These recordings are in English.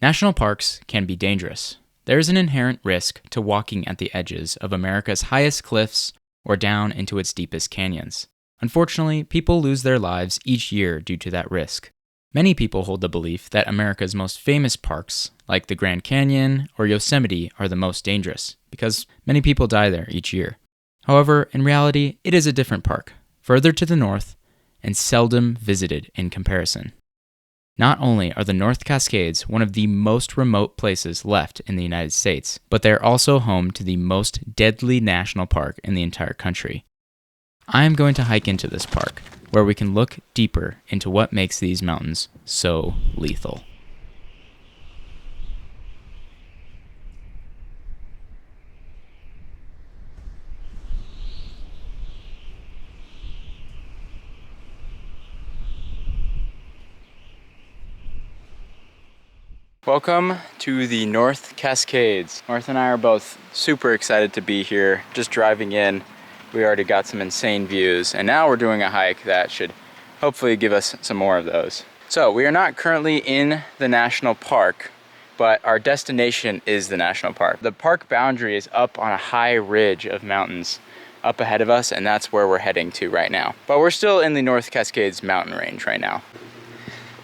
National parks can be dangerous. There is an inherent risk to walking at the edges of America's highest cliffs or down into its deepest canyons. Unfortunately, people lose their lives each year due to that risk. Many people hold the belief that America's most famous parks, like the Grand Canyon or Yosemite, are the most dangerous, because many people die there each year. However, in reality, it is a different park, further to the north, and seldom visited in comparison. Not only are the North Cascades one of the most remote places left in the United States, but they're also home to the most deadly national park in the entire country. I am going to hike into this park, where we can look deeper into what makes these mountains so lethal. Welcome to the North Cascades. North and I are both super excited to be here. Just driving in, we already got some insane views, and now we're doing a hike that should hopefully give us some more of those. So we are not currently in the national park, but our destination is the national park. The park boundary is up on a high ridge of mountains up ahead of us, and that's where we're heading to right now. But we're still in the North Cascades mountain range right now.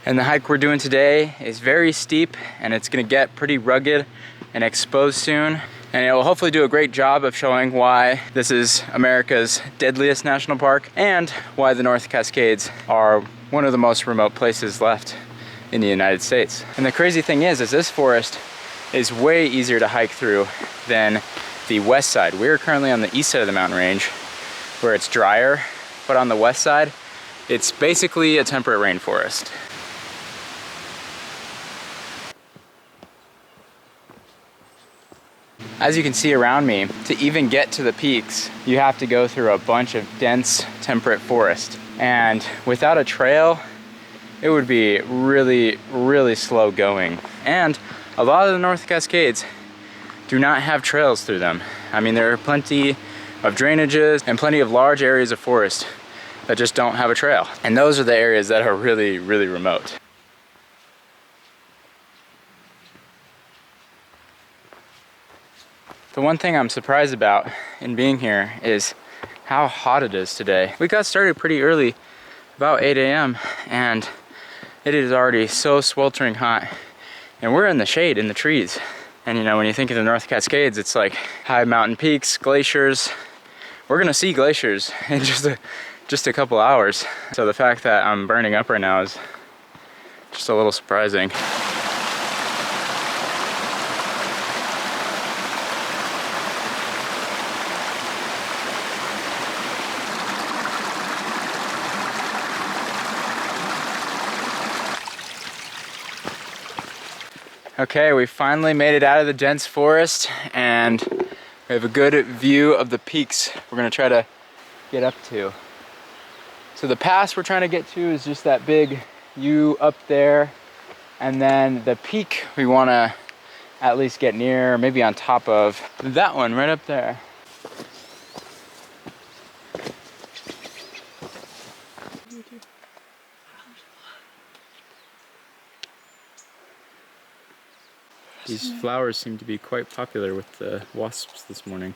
And the hike we're doing today is very steep, and it's gonna get pretty rugged and exposed soon. And it will hopefully do a great job of showing why this is America's deadliest national park and why the North Cascades are one of the most remote places left in the United States. And the crazy thing is this forest is way easier to hike through than the west side. We're currently on the east side of the mountain range where it's drier, but on the west side, it's basically a temperate rainforest. As you can see around me, to even get to the peaks, you have to go through a bunch of dense temperate forest. And without a trail, it would be really, really slow going. And a lot of the North Cascades do not have trails through them. I mean, there are plenty of drainages and plenty of large areas of forest that just don't have a trail. And those are the areas that are really, really remote. The one thing I'm surprised about in being here is how hot it is today. We got started pretty early, about 8 a.m., and it is already so sweltering hot. And we're in the shade, in the trees. And you know, when you think of the North Cascades, it's like high mountain peaks, glaciers. We're gonna see glaciers in just a couple hours. So the fact that I'm burning up right now is just a little surprising. Okay, we finally made it out of the dense forest and we have a good view of the peaks we're gonna try to get up to. So the pass we're trying to get to is just that big U up there, and then the peak we wanna at least get near, maybe on top of that one right up there. These flowers seem to be quite popular with the wasps this morning.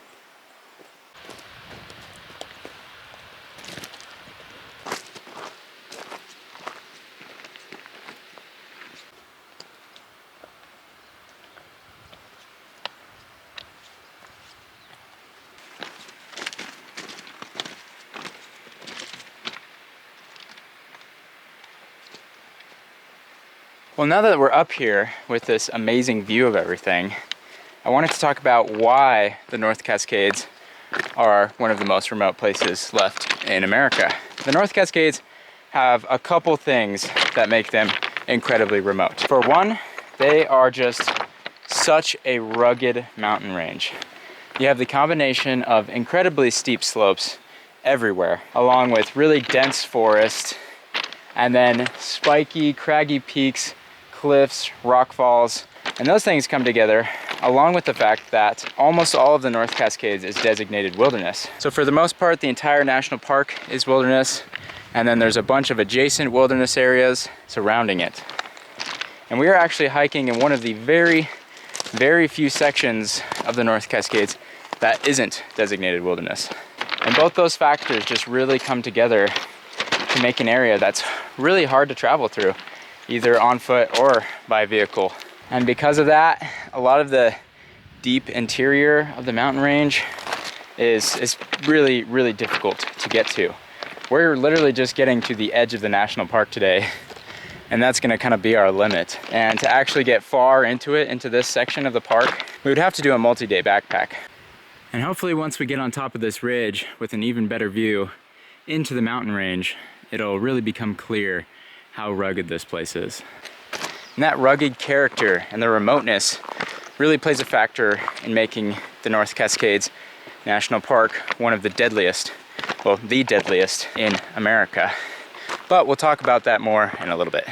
Well, now that we're up here with this amazing view of everything, I wanted to talk about why the North Cascades are one of the most remote places left in America. The North Cascades have a couple things that make them incredibly remote. For one, they are just such a rugged mountain range. You have the combination of incredibly steep slopes everywhere, along with really dense forest, and then spiky, craggy peaks, cliffs, rock falls, and those things come together along with the fact that almost all of the North Cascades is designated wilderness. So for the most part, the entire national park is wilderness, and then there's a bunch of adjacent wilderness areas surrounding it. And we are actually hiking in one of the very, very few sections of the North Cascades that isn't designated wilderness. And both those factors just really come together to make an area that's really hard to travel through, either on foot or by vehicle. And because of that, a lot of the deep interior of the mountain range is really, really difficult to get to. We're literally just getting to the edge of the national park today, and that's gonna kind of be our limit. And to actually get far into it, into this section of the park, we would have to do a multi-day backpack. And hopefully once we get on top of this ridge with an even better view into the mountain range, it'll really become clear how rugged this place is. And that rugged character and the remoteness really plays a factor in making the North Cascades National Park one of the deadliest, well, the deadliest in America. But we'll talk about that more in a little bit.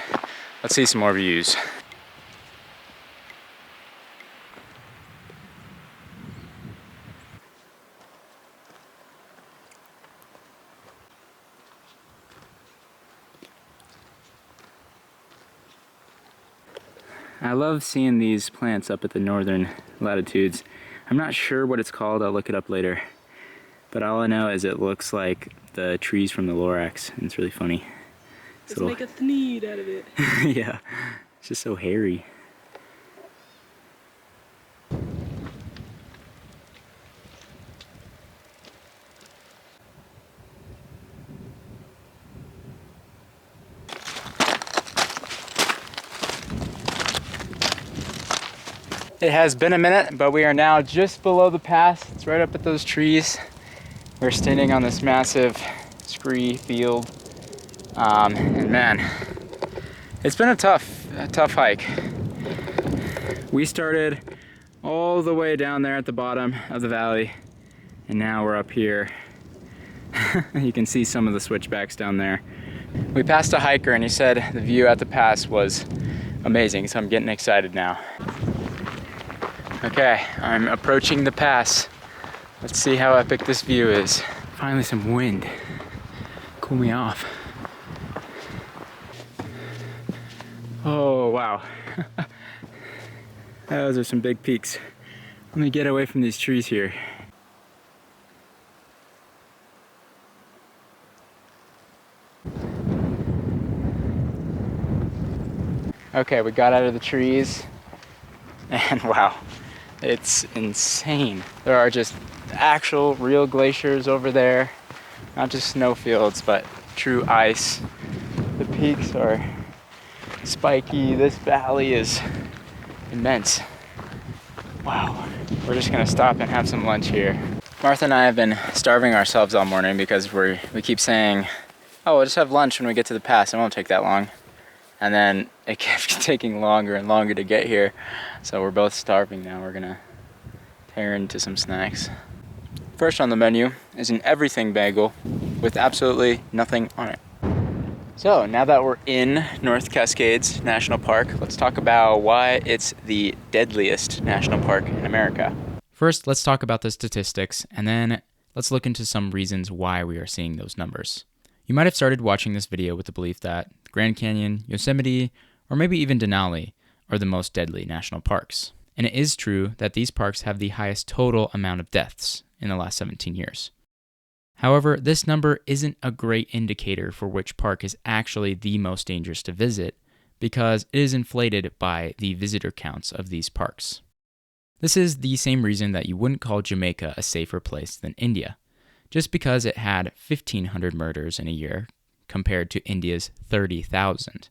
Let's see some more views. I love seeing these plants up at the northern latitudes. I'm not sure what it's called, I'll look it up later. But all I know is it looks like the trees from the Lorax, and it's really funny. Let's make a thneed out of it. Yeah, it's just so hairy. It has been a minute, but we are now just below the pass. It's right up at those trees. We're standing on this massive scree field. And man, it's been a tough hike. We started all the way down there at the bottom of the valley, and now we're up here. You can see some of the switchbacks down there. We passed a hiker and he said the view at the pass was amazing, so I'm getting excited now. Okay, I'm approaching the pass. Let's see how epic this view is. Finally some wind. Cool me off. Oh, wow. Those are some big peaks. Let me get away from these trees here. Okay, we got out of the trees, and wow, it's insane. There are just actual real glaciers over there, not just snowfields, but true ice. The peaks are spiky. This valley is immense. Wow, we're just gonna stop and have some lunch here. Martha and I have been starving ourselves all morning because we keep saying, oh, we'll just have lunch when we get to the pass. It won't take that long. And then it kept taking longer and longer to get here. So we're both starving now. We're gonna tear into some snacks. First on the menu is an everything bagel with absolutely nothing on it. So now that we're in North Cascades National Park, let's talk about why it's the deadliest national park in America. First, let's talk about the statistics, and then let's look into some reasons why we are seeing those numbers. You might have started watching this video with the belief that Grand Canyon, Yosemite, or maybe even Denali are the most deadly national parks. And it is true that these parks have the highest total amount of deaths in the last 17 years. However, this number isn't a great indicator for which park is actually the most dangerous to visit, because it is inflated by the visitor counts of these parks. This is the same reason that you wouldn't call Jamaica a safer place than India, just because it had 1,500 murders in a year compared to India's 30,000.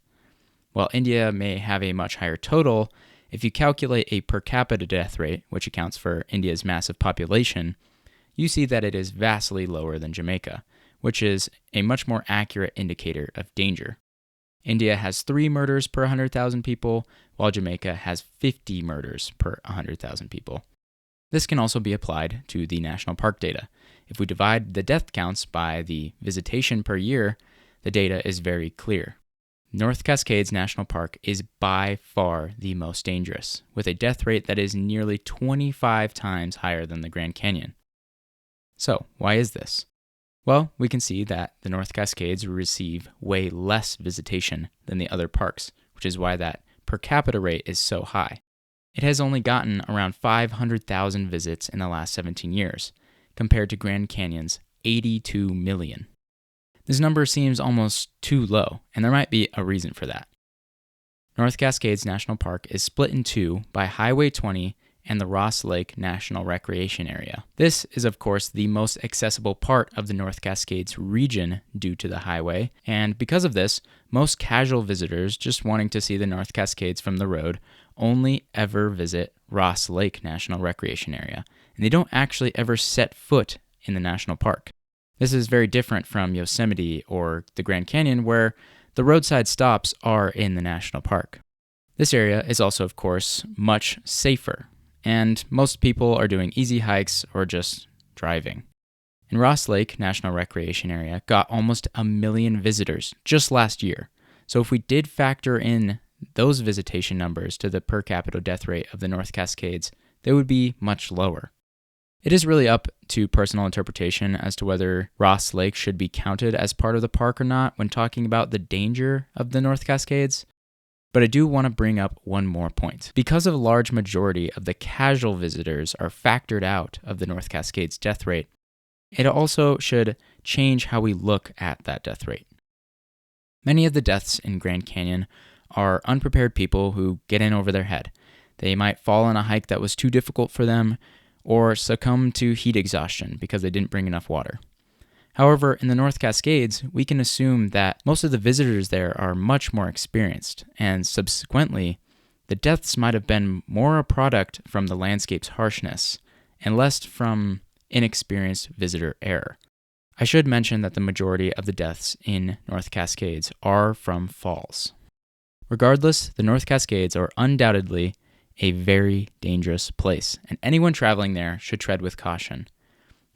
While India may have a much higher total, if you calculate a per capita death rate, which accounts for India's massive population, you see that it is vastly lower than Jamaica, which is a much more accurate indicator of danger. India has 3 murders per 100,000 people, while Jamaica has 50 murders per 100,000 people. This can also be applied to the national park data. If we divide the death counts by the visitation per year, the data is very clear. North Cascades National Park is by far the most dangerous, with a death rate that is nearly 25 times higher than the Grand Canyon. So, why is this? Well, we can see that the North Cascades receive way less visitation than the other parks, which is why that per capita rate is so high. It has only gotten around 500,000 visits in the last 17 years, compared to Grand Canyon's 82 million. This number seems almost too low, and there might be a reason for that. North Cascades National Park is split in two by Highway 20 and the Ross Lake National Recreation Area. This is, of course, the most accessible part of the North Cascades region due to the highway, and because of this, most casual visitors just wanting to see the North Cascades from the road only ever visit Ross Lake National Recreation Area, and they don't actually ever set foot in the national park. This is very different from Yosemite or the Grand Canyon, where the roadside stops are in the national park. This area is also, of course, much safer, and most people are doing easy hikes or just driving. And Ross Lake National Recreation Area got almost 1 million visitors just last year, so if we did factor in those visitation numbers to the per capita death rate of the North Cascades, they would be much lower. It is really up to personal interpretation as to whether Ross Lake should be counted as part of the park or not when talking about the danger of the North Cascades. But I do want to bring up one more point. Because a large majority of the casual visitors are factored out of the North Cascades death rate, it also should change how we look at that death rate. Many of the deaths in Grand Canyon are unprepared people who get in over their head. They might fall on a hike that was too difficult for them, or succumb to heat exhaustion because they didn't bring enough water. However, in the North Cascades, we can assume that most of the visitors there are much more experienced, and subsequently, the deaths might have been more a product from the landscape's harshness, and less from inexperienced visitor error. I should mention that the majority of the deaths in North Cascades are from falls. Regardless, the North Cascades are undoubtedly a very dangerous place, and anyone traveling there should tread with caution.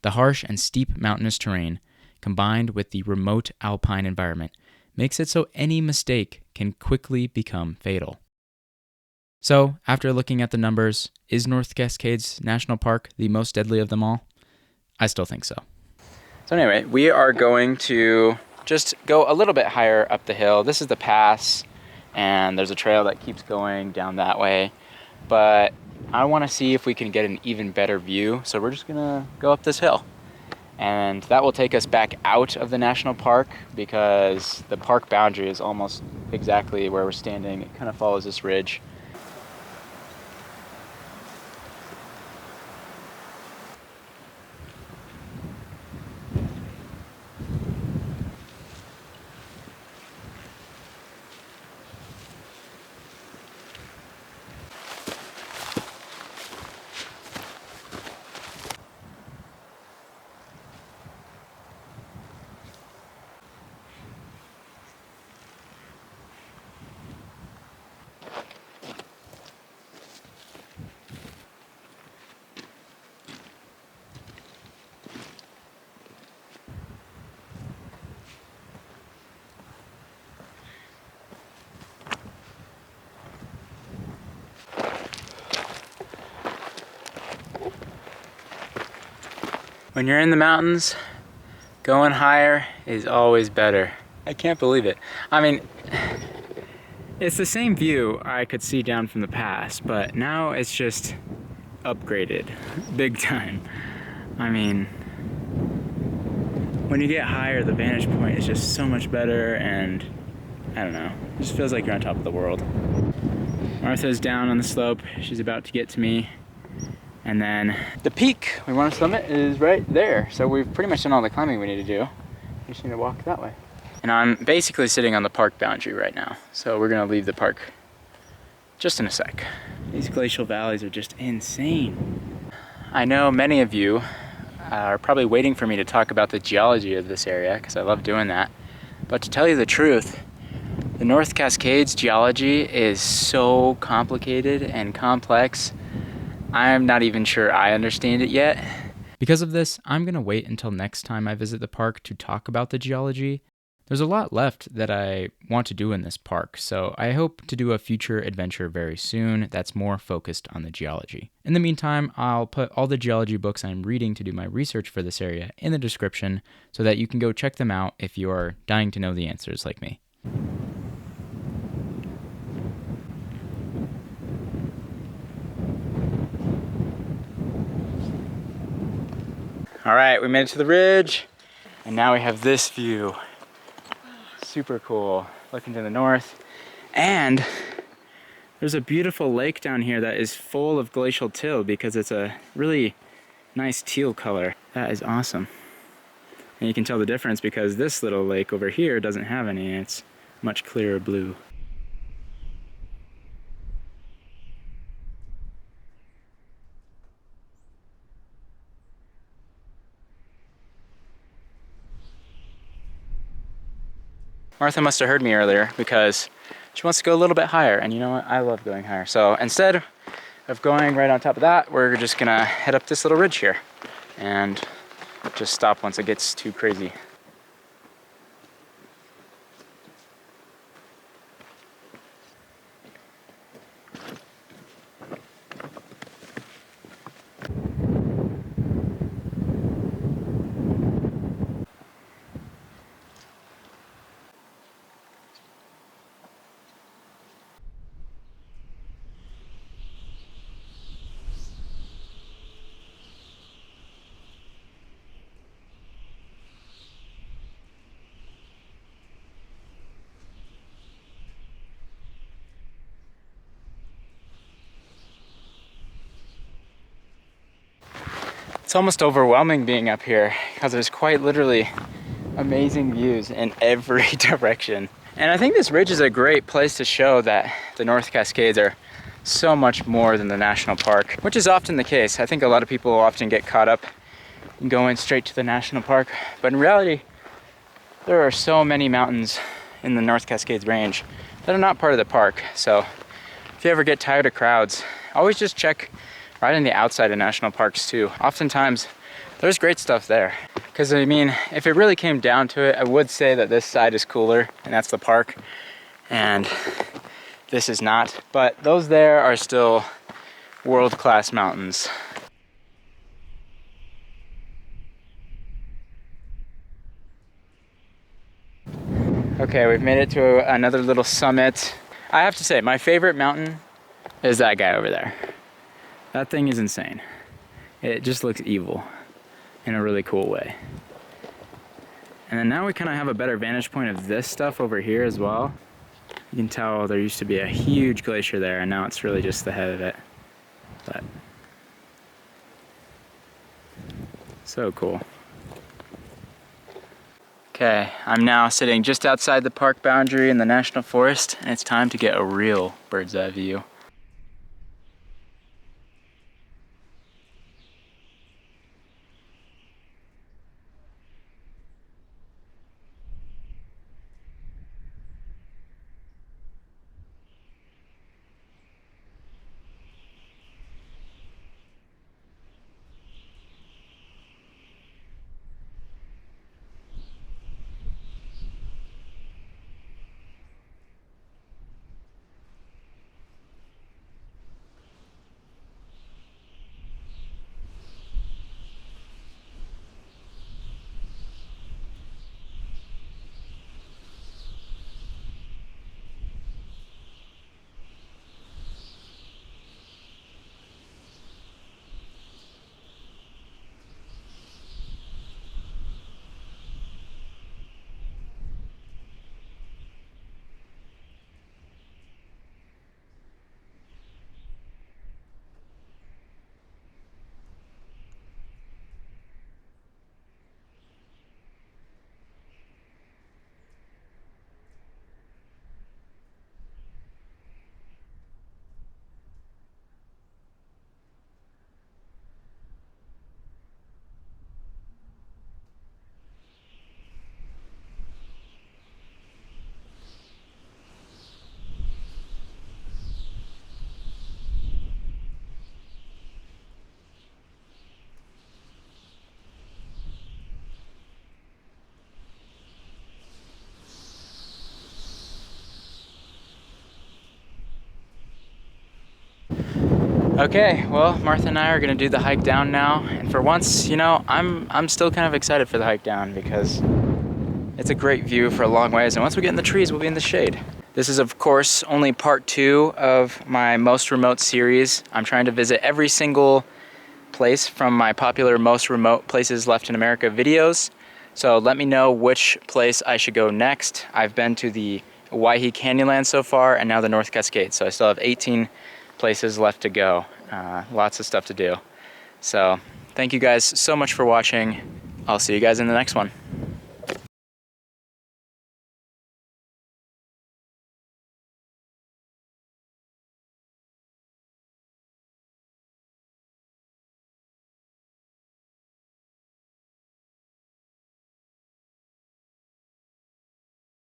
The harsh and steep mountainous terrain, combined with the remote alpine environment, makes it so any mistake can quickly become fatal. So, after looking at the numbers, is North Cascades National Park the most deadly of them all? I still think so. So anyway, we are going to just go a little bit higher up the hill. This is the pass, and there's a trail that keeps going down that way. But I want to see if we can get an even better view, so we're just gonna go up this hill. And that will take us back out of the national park because the park boundary is almost exactly where we're standing. It kind of follows this ridge. When you're in the mountains, going higher is always better. I can't believe it. I mean, it's the same view I could see down from the pass, but now it's just upgraded big time. I mean, when you get higher, the vantage point is just so much better, and I don't know, it just feels like you're on top of the world. Martha's down on the slope. She's about to get to me. And then the peak we want to summit is right there. So we've pretty much done all the climbing we need to do. We just need to walk that way. And I'm basically sitting on the park boundary right now. So we're gonna leave the park just in a sec. These glacial valleys are just insane. I know many of you are probably waiting for me to talk about the geology of this area because I love doing that. But to tell you the truth, the North Cascades geology is so complicated and complex. I'm not even sure I understand it yet. Because of this, I'm going to wait until next time I visit the park to talk about the geology. There's a lot left that I want to do in this park, so I hope to do a future adventure very soon that's more focused on the geology. In the meantime, I'll put all the geology books I'm reading to do my research for this area in the description so that you can go check them out if you are dying to know the answers like me. All right, we made it to the ridge, and now we have this view. Super cool, looking to the north. And there's a beautiful lake down here that is full of glacial till because it's a really nice teal color. That is awesome. And you can tell the difference because this little lake over here doesn't have any. It's much clearer blue. Martha must have heard me earlier because she wants to go a little bit higher, and you know what? I love going higher. So instead of going right on top of that, we're just gonna head up this little ridge here and just stop once it gets too crazy. It's almost overwhelming being up here because there's quite literally amazing views in every direction. And I think this ridge is a great place to show that the North Cascades are so much more than the national park, which is often the case. I think a lot of people often get caught up in going straight to the national park, but in reality, there are so many mountains in the North Cascades range that are not part of the park. So if you ever get tired of crowds, always just check right in the outside of national parks too. Oftentimes, there's great stuff there. Because I mean, if it really came down to it, I would say that this side is cooler, and that's the park, and this is not. But those there are still world-class mountains. Okay, we've made it to another little summit. I have to say, my favorite mountain is that guy over there. That thing is insane. It just looks evil in a really cool way. And then now we kind of have a better vantage point of this stuff over here as well. You can tell there used to be a huge glacier there, and now it's really just the head of it. But so cool. Okay, I'm now sitting just outside the park boundary in the national forest, and it's time to get a real bird's eye view. Okay, well, Martha and I are gonna do the hike down now, and for once, you know, I'm still kind of excited for the hike down because it's a great view for a long ways, and once we get in the trees, we'll be in the shade. This is, of course, only part 2 of my most remote series. I'm trying to visit every single place from my popular most remote places left in America videos. So let me know which place I should go next. I've been to the Waihi Canyonlands so far, and now the North Cascades. So I still have 18 places left to go. Lots of stuff to do. So thank you guys so much for watching. I'll see you guys in the next one.